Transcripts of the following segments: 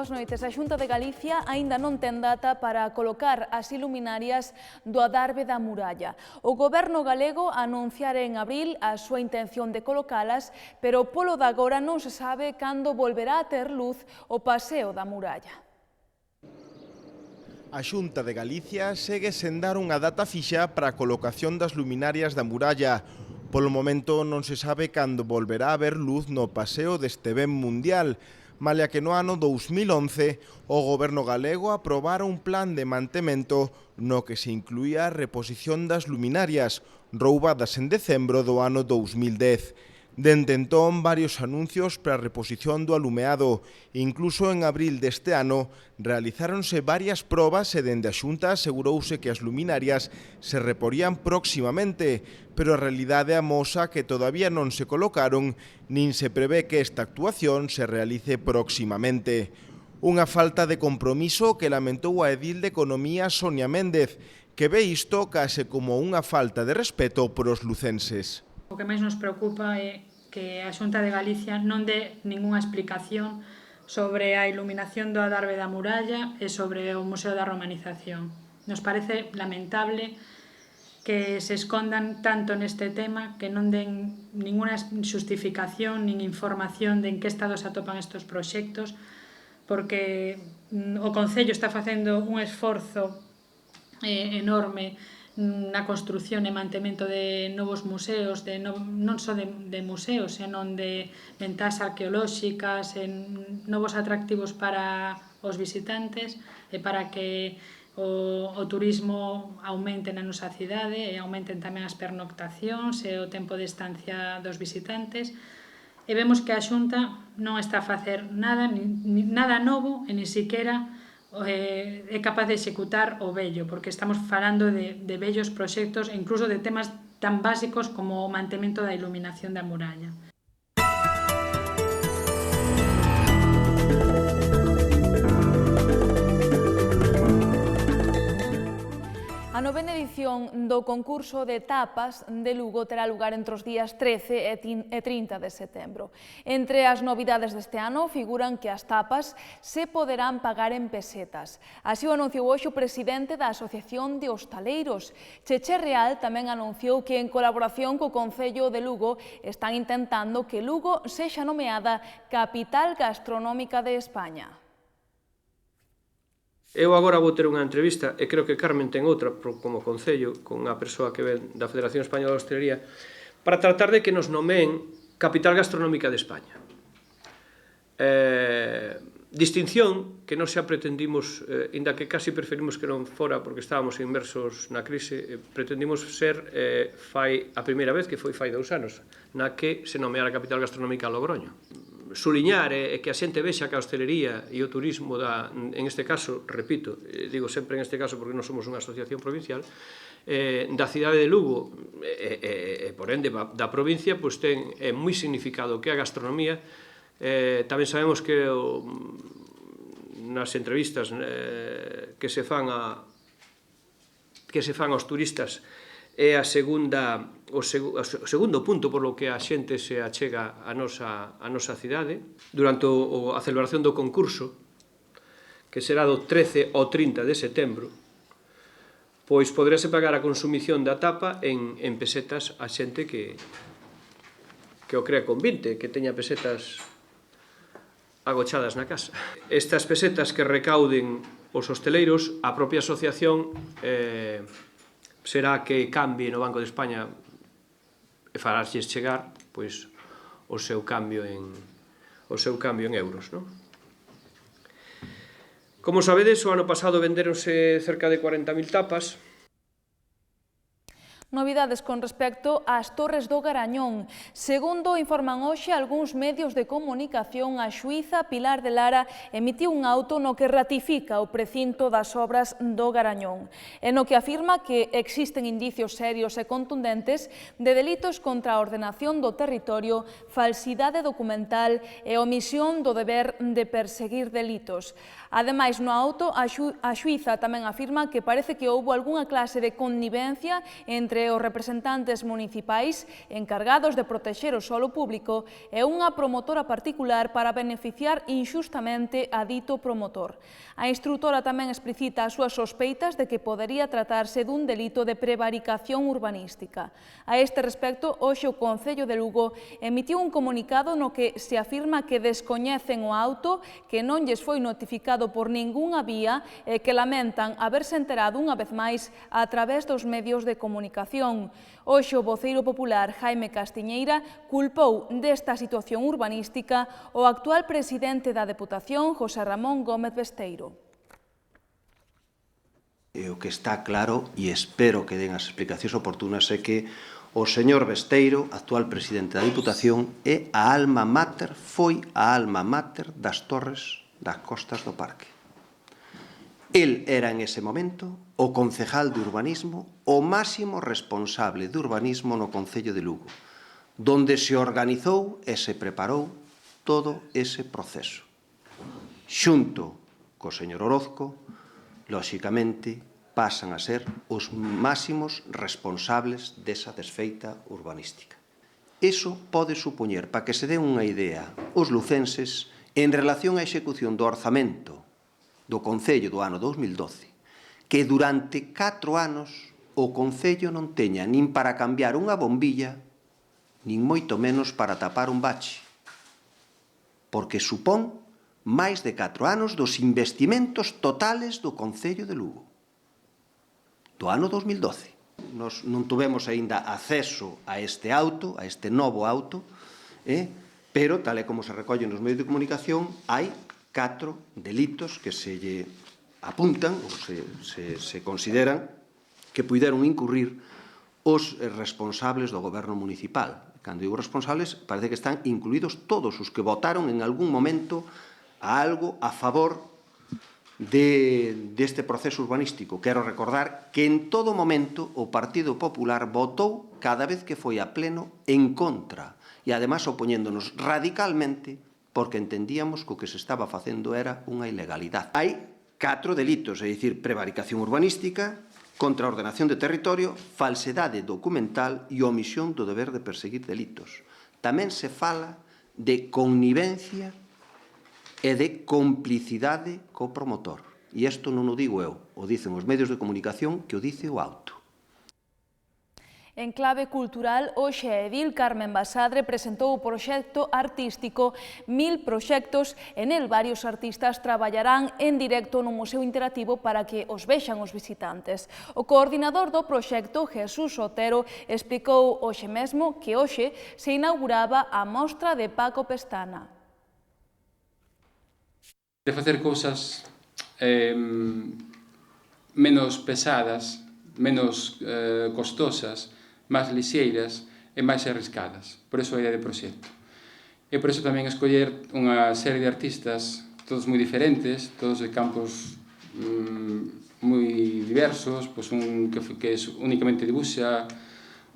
Boas noites. A Xunta de Galicia aínda non ten data para colocar as iluminarias do adarve da muralla. O Goberno galego anunciara en abril a súa intención de colocalas, pero polo de agora non se sabe cando volverá a ter luz o paseo da muralla. A Xunta de Galicia segue sen dar unha data fixa para a colocación das luminarias da muralla. Polo momento non se sabe cando volverá a haber luz no paseo deste ben mundial, malia que no ano 2011 o Goberno galego aprobara un plan de mantemento no que se incluía a reposición das luminarias, roubadas en decembro do ano 2010. Dende entón, varios anuncios para a reposición do alumeado. Incluso en abril deste ano, realizáronse varias probas e dende a Xunta asegurouse que as luminarias se reporían próximamente, pero a realidade amosa que todavía non se colocaron, nin se prevé que esta actuación se realice próximamente. Unha falta de compromiso que lamentou a edil de Economía Sonia Méndez, que ve isto case como unha falta de respeto por os lucenses. O que máis nos preocupa é que a Xunta de Galicia non dé ningunha explicación sobre a iluminación do adarve da muralla e sobre o Museo da Romanización. Nos parece lamentable que se escondan tanto neste tema, que non den ninguna xustificación nin información de en que estado se atopan estes proxectos, porque o Concello está facendo un esforzo enorme na construción e mantemento de novos museos, non só de museos, senón de ventás arqueolóxicas, novos atractivos para os visitantes e para que o turismo aumente na nosa cidade e aumenten tamén as pernoctacións e o tempo de estancia dos visitantes. E vemos que a Xunta non está a facer nada novo e ni siquiera é capaz de executar o vello, porque estamos falando de vellos proxectos e incluso de temas tan básicos como o mantemento da iluminación da muralla. A novena edición do concurso de tapas de Lugo terá lugar entre os días 13 e 30 de setembro. Entre as novidades deste ano figuran que as tapas se poderán pagar en pesetas. Así o anunciou hoxe o presidente da Asociación de Hostaleiros. Cheche Real tamén anunciou que en colaboración co Concello de Lugo están intentando que Lugo sexa nomeada Capital Gastronómica de España. Eu agora vou ter unha entrevista, e creo que Carmen ten outra como Concello, con unha persoa que ven da Federación Española de Hostelería, para tratar de que nos nomeen Capital Gastronómica de España. Distinción que non xa pretendimos, inda que casi preferimos que non fora porque estábamos inmersos na crise, pretendimos ser fai a primeira vez, que foi fai 2 anos, na que se nomeara a Capital Gastronómica a Logroño. Suliñar é que a xente vexa que a hostelería e o turismo en este caso, repito, digo sempre en este caso porque non somos unha asociación provincial, da cidade de Lugo e por ende da provincia, pois ten moi significado que a gastronomía. Tamén sabemos que nas entrevistas que se fan aos turistas é o segundo punto por lo que a xente se achega a nosa cidade. Durante a celebración do concurso, que será do 13 ao 30 de setembro, pois poderase pagar a consumición da tapa en pesetas a xente que o crea convinte, que teña pesetas agochadas na casa. Estas pesetas que recauden os hosteleiros, a propia asociación será que cambie no Banco de España e faráselles chegar pois o seu cambio en euros, non? Como sabedes, o ano pasado vendéronse cerca de 40.000 tapas. Novidades con respecto ás Torres do Garañón. Segundo informan hoxe algúns medios de comunicación, a xuíza Pilar de Lara emitiu un auto no que ratifica o precinto das obras do Garañón e no que afirma que existen indicios serios e contundentes de delitos contra a ordenación do territorio, falsidade documental e omisión do deber de perseguir delitos. Ademais, no auto, a xuíza tamén afirma que parece que houbo algunha clase de connivencia entre entre os representantes municipais encargados de protexer o solo público e unha promotora particular para beneficiar inxustamente a dito promotor. A instrutora tamén explicita as súas sospeitas de que podería tratarse dun delito de prevaricación urbanística. A este respecto, hoxe o Concello de Lugo emitiu un comunicado no que se afirma que descoñecen o auto, que non lles foi notificado por ningunha vía e que lamentan haberse enterado unha vez máis a través dos medios de comunicación. Hoxe o voceiro popular Jaime Castiñeira culpou desta situación urbanística o actual presidente da Deputación, José Ramón Gómez Besteiro. O que está claro, e espero que den as explicacións oportunas, é que o señor Besteiro, actual presidente da Diputación, é a alma mater, foi a alma mater das torres das costas do parque. El era en ese momento o concejal de urbanismo, o máximo responsable de urbanismo no Concello de Lugo, donde se organizou e se preparou todo ese proceso. Xunto co señor Orozco, lóxicamente, pasan a ser os máximos responsables desa desfeita urbanística. Iso pode supoñer, para que se den unha idea, os lucenses, en relación á execución do orzamento do Concello do ano 2012, que durante 4 anos o Concello non teña nin para cambiar unha bombilla, nin moito menos para tapar un bache, porque supón máis de 4 anos dos investimentos totales do Concello de Lugo, do ano 2012. Nos non tuvemos aínda acceso a este auto, a este novo auto, pero, tal e como se recolle nos medios de comunicación, hai 4 delitos que se lle apuntan ou se consideran que puideron incurrir os responsables do goberno municipal. Cando digo responsables, parece que están incluídos todos os que votaron en algún momento a algo a favor deste proceso urbanístico. Quero recordar que en todo momento o Partido Popular votou cada vez que foi a pleno en contra e, además, opoñéndonos radicalmente porque entendíamos que o que se estaba facendo era unha ilegalidade. Hai 4 delitos, é dicir, prevaricación urbanística, contraordenación de territorio, falsedade documental e omisión do deber de perseguir delitos. Tamén se fala de connivencia e de complicidade co promotor. E isto non o digo eu, o dicen os medios de comunicación, que o dice o auto. En clave cultural, hoxe a edil Carmen Basadre presentou o proxecto artístico 1000 proxectos e nel varios artistas traballarán en directo no Museo Interactivo para que os vexan os visitantes. O coordinador do proxecto, Jesús Otero, explicou hoxe mesmo que hoxe se inauguraba a mostra de Paco Pestana. De facer cousas menos pesadas, menos costosas, máis lixeiras e máis arriscadas. Por iso a idea de proxecto. E por iso tamén escoller unha serie de artistas, todos moi diferentes, todos de campos moi diversos, pois un que únicamente dibuxa,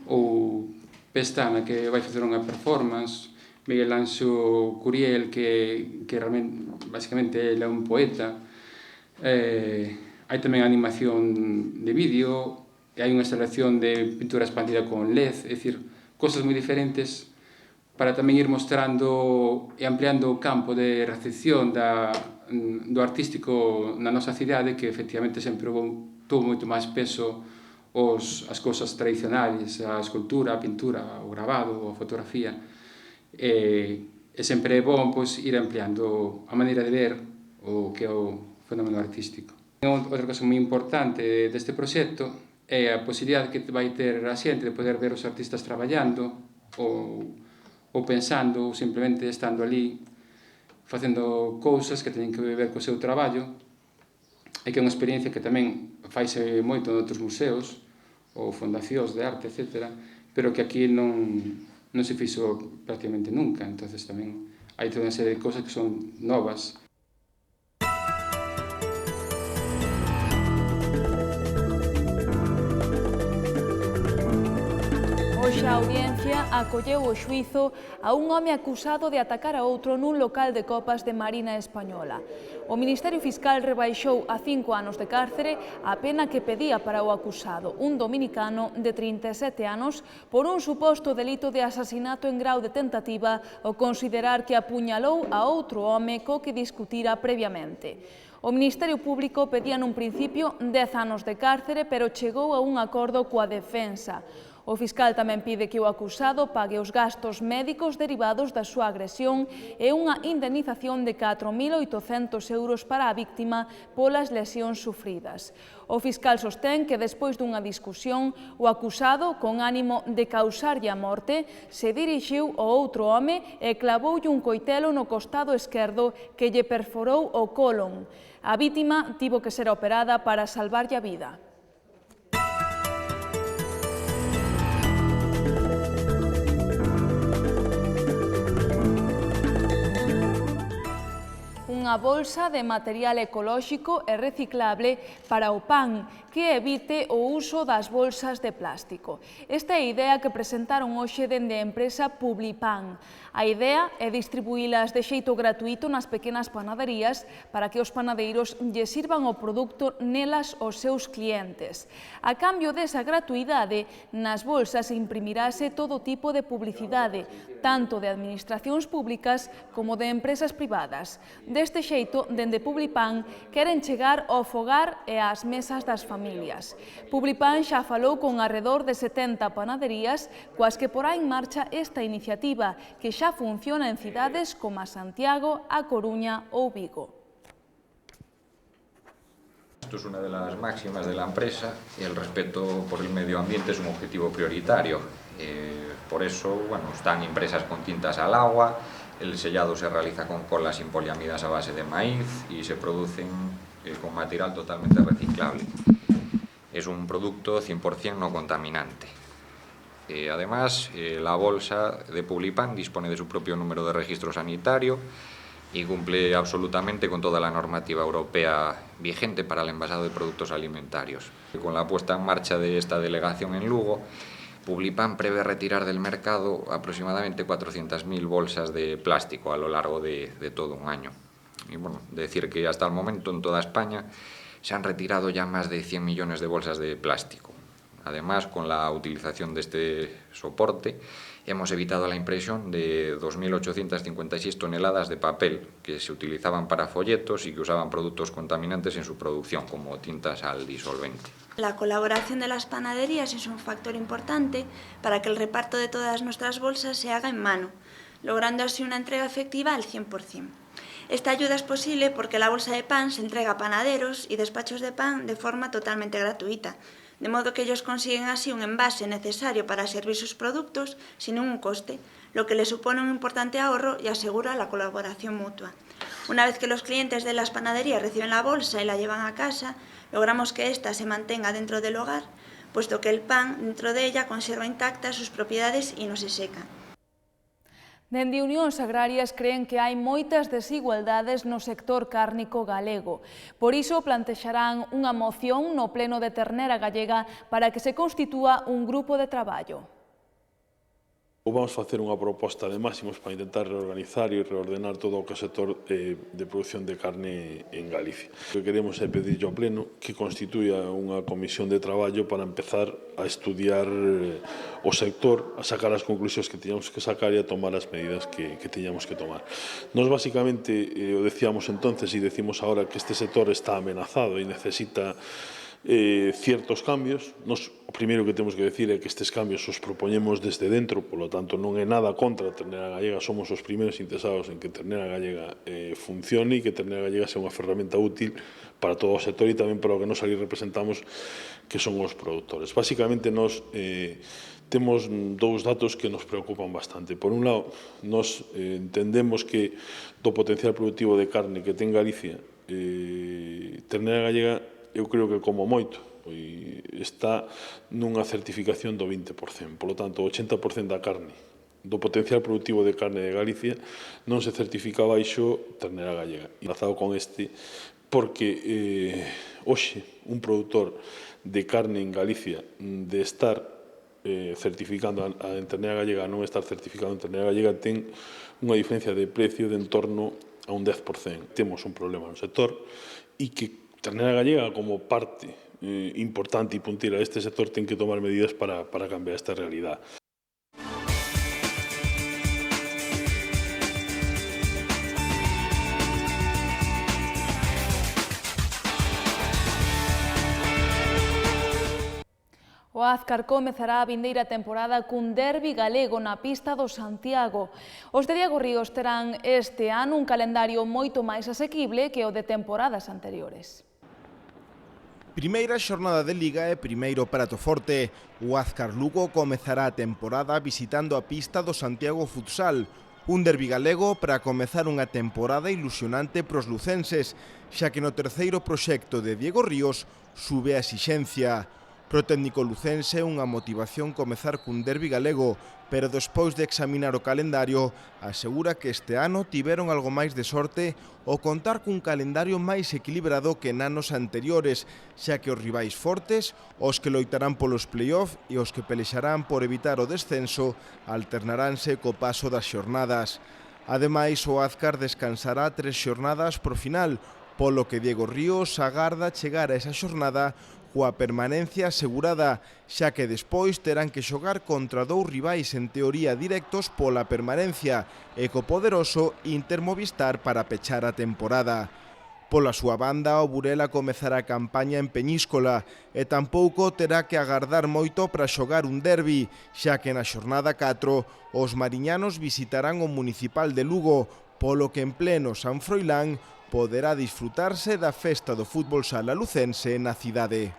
ou Pestana, que vai facer unha performance, Miguel Anxo Curiel, que realmente, basicamente, ele é un poeta. Hai tamén animación de vídeo, e hai unha instalación de pintura expandida con LED, é dicir, cosas moi diferentes para tamén ir mostrando e ampliando o campo de recepción do artístico na nosa cidade, que efectivamente sempre tuvo moito máis peso as cousas tradicionais, a escultura, a pintura, o grabado, a fotografía, e sempre é bom ir ampliando a maneira de ver o que é o fenómeno artístico. Outra cosa moi importante deste proxecto é a posibilidade que vai ter a xente de poder ver os artistas traballando ou pensando, ou simplemente estando ali facendo cousas que teñen que ver co seu traballo, e que é unha experiencia que tamén faise moito en outros museos ou fundacións de arte, etc., pero que aquí non se fixo prácticamente nunca. Entonces tamén hai toda unha serie de cousas que son novas. Hoxe a audiencia acolleu o xuízo a un home acusado de atacar a outro nun local de copas de Marina Española. O Ministerio Fiscal rebaixou a 5 anos de cárcere a pena que pedía para o acusado, un dominicano de 37 anos, por un suposto delito de asasinato en grau de tentativa ao considerar que apuñalou a outro home co que discutira previamente. O Ministerio Público pedía nun principio 10 anos de cárcere, pero chegou a un acordo coa defensa. O fiscal tamén pide que o acusado pague os gastos médicos derivados da súa agresión e unha indemnización de 4.800 euros para a víctima polas lesións sufridas. O fiscal sostén que despois dunha discusión, o acusado, con ánimo de causarlle a morte, se dirixiu ao outro home e clavoulle un coitelo no costado esquerdo que lle perforou o colon. A vítima tivo que ser operada para salvarlle a vida. Unha bolsa de material ecolóxico e reciclable para o pan que evite o uso das bolsas de plástico. Esta é a idea que presentaron hoxe dende a empresa Publipan. A idea é distribuílas de xeito gratuito nas pequenas panaderías para que os panadeiros lle sirvan o produto nelas aos seus clientes. A cambio desa gratuidade, nas bolsas imprimirase todo tipo de publicidade, tanto de administracións públicas como de empresas privadas. Deste xeito, dende Publipan, queren chegar ao fogar e ás mesas das familias. Publipan xa falou con arredor de 70 panaderías coas que porá en marcha esta iniciativa, que xa funciona en cidades como a Santiago, A Coruña ou Vigo. Esto es una de las máximas de la empresa y el respeto por el medio ambiente es un objetivo prioritario. Por eso, bueno, están impresas con tintas al agua, el sellado se realiza con colas sin poliamidas a base de maíz y se producen con material totalmente reciclable. Es un producto 100% no contaminante. Además, la bolsa de Publipan dispone de su propio número de registro sanitario y cumple absolutamente con toda la normativa europea vigente para el envasado de productos alimentarios. Con la puesta en marcha de esta delegación en Lugo, Publipan prevé retirar del mercado aproximadamente 400.000 bolsas de plástico a lo largo de todo un año. Y bueno, decir que hasta el momento en toda España se han retirado ya más de 100 millones de bolsas de plástico. Además, con la utilización de este soporte, hemos evitado la impresión de 2.856 toneladas de papel que se utilizaban para folletos y que usaban productos contaminantes en su producción, como tintas al disolvente. La colaboración de las panaderías es un factor importante para que el reparto de todas nuestras bolsas se haga en mano, logrando así una entrega efectiva al 100%. Esta ayuda es posible porque la bolsa de pan se entrega a panaderos y despachos de pan de forma totalmente gratuita, de modo que ellos consiguen así un envase necesario para servir sus productos sin ningún coste, lo que les supone un importante ahorro y asegura la colaboración mutua. Una vez que los clientes de las panaderías reciben la bolsa y la llevan a casa, logramos que ésta se mantenga dentro del hogar, puesto que el pan dentro de ella conserva intactas sus propiedades y no se seca. Dende Unións Agrarias creen que hai moitas desigualdades no sector cárnico galego. Por iso plantexarán unha moción no Pleno de Ternera Gallega para que se constitúa un grupo de traballo. Vamos facer unha proposta de máximos para intentar reorganizar e reordenar todo o que é o sector de produción de carne en Galicia. O que queremos é pedirlle ao Pleno que constituya unha comisión de traballo para empezar a estudiar o sector, a sacar as conclusións que teñamos que sacar e a tomar as medidas que teñamos que tomar. Nos basicamente o decíamos entonces e decimos ahora que este sector está amenazado e necesita ciertos cambios. Nos, o primeiro que temos que decir é que estes cambios os propoñemos desde dentro, polo tanto non é nada contra a ternera gallega, somos os primeiros interesados en que a ternera gallega funcione e que a ternera gallega sea unha ferramenta útil para todo o sector e tamén para o que nos ali representamos, que son os produtores. Básicamente, nos temos dous datos que nos preocupan bastante. Por un lado, nos entendemos que do potencial productivo de carne que ten Galicia, ternera gallega, eu creo que como moito, está nunha certificación do 20%. Por lo tanto, o 80% da carne, do potencial productivo de carne de Galicia, non se certifica baixo ternera gallega. Enlazado con este, porque hoxe un produtor de carne en Galicia de estar certificando a ternera gallega, non estar certificando a ternera gallega, ten unha diferencia de precio de en torno a un 10%. Temos un problema no sector e que ternera gallega, como parte importante e puntera deste sector, ten que tomar medidas para cambiar esta realidade. O Azcar comezará a vindeira temporada cun derbi galego na pista do Santiago. Os de Diego Ríos terán este ano un calendario moito máis asequible que o de temporadas anteriores. Primeira xornada de Liga e primeiro prato forte. O Azcar Lugo comezará a temporada visitando a pista do Santiago Futsal, un derbi galego para comezar unha temporada ilusionante pros lucenses, xa que no terceiro proxecto de Diego Ríos sube a exixencia. Pro técnico lucense unha motivación comezar cun derbi galego, pero despois de examinar o calendario, asegura que este ano tiveron algo máis de sorte ao contar cun calendario máis equilibrado que en anos anteriores, xa que os rivais fortes, os que loitarán polos play-off e os que pelexarán por evitar o descenso, alternaranse co paso das xornadas. Ademais, o Azcar descansará 3 xornadas por final, polo que Diego Ríos agarda chegar a esa xornada coa permanencia asegurada, xa que despois terán que xogar contra 2 rivais en teoría directos pola permanencia e co poderoso Inter Movistar para pechar a temporada. Pola súa banda, o Burela comezará a campaña en Peñíscola e tampouco terá que agardar moito para xogar un derbi, xa que na xornada 4 os mariñanos visitarán o Municipal de Lugo, polo que en pleno San Froilán poderá disfrutarse da festa do fútbol sala lucense na cidade.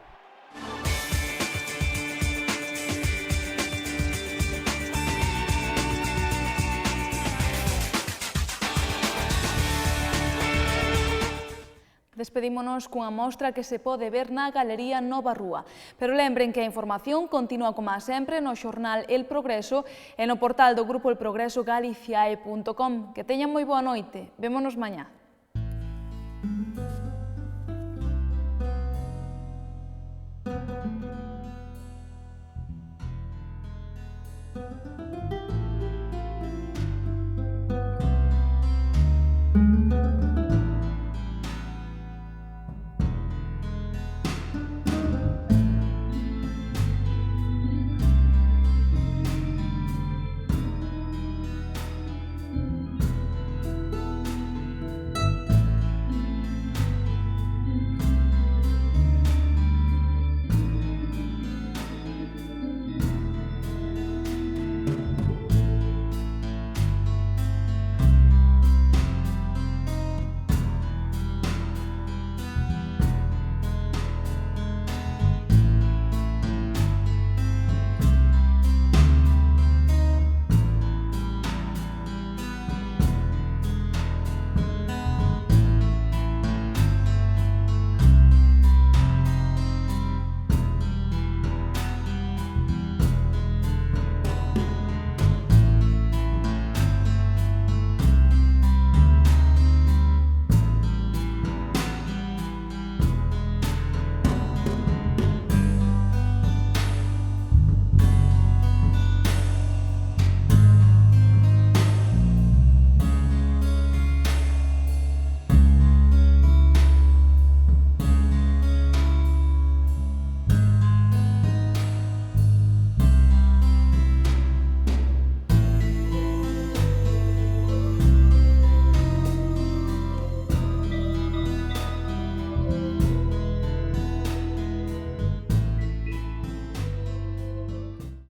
Despedímonos cunha mostra que se pode ver na Galería Nova Rúa. Pero lembren que a información continúa como sempre no xornal El Progreso e no portal do Grupo El Progreso galiciae.com. Que teñan moi boa noite. Vémonos mañá.